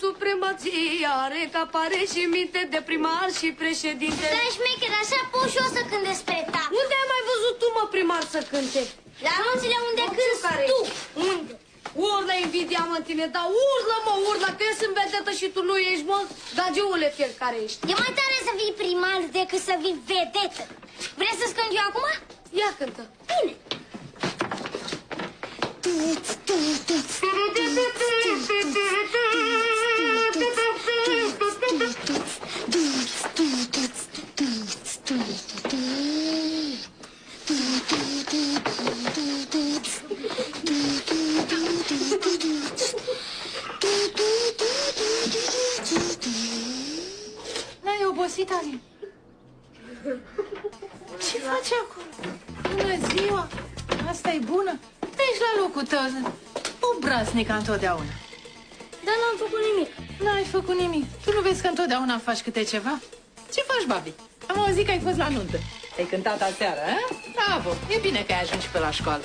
supremație are ca pare și minte de primar și președinte. Stai șmecher, așa pot și eu să cânt despre ta. Unde ai mai văzut tu, mă, primar, să cânte? La anunțile unde cânti tu. Unde? Urlă invidia, mă, în tine, dar urlă, mă, urlă, că eu sunt vedetă și tu nu ești, mă, gagiule fiecare ești. E mai tare să fii primar decât să fii vedetă. Vrei să-ți cânt eu acum? Ia cântă. Bine. N-ai obosit, Alin? Ce faci acolo? Bună ziua! Asta e bună? Ești la locul tău, obraznic ca întotdeauna. Dar n-am făcut nimic. N-ai făcut nimic. Tu nu vezi că întotdeauna faci câte ceva? Ce faci, Babi? Am auzit că ai fost la nuntă. Ai cântat aseară, a? Bravo! E bine că ai ajuns și pe la școală.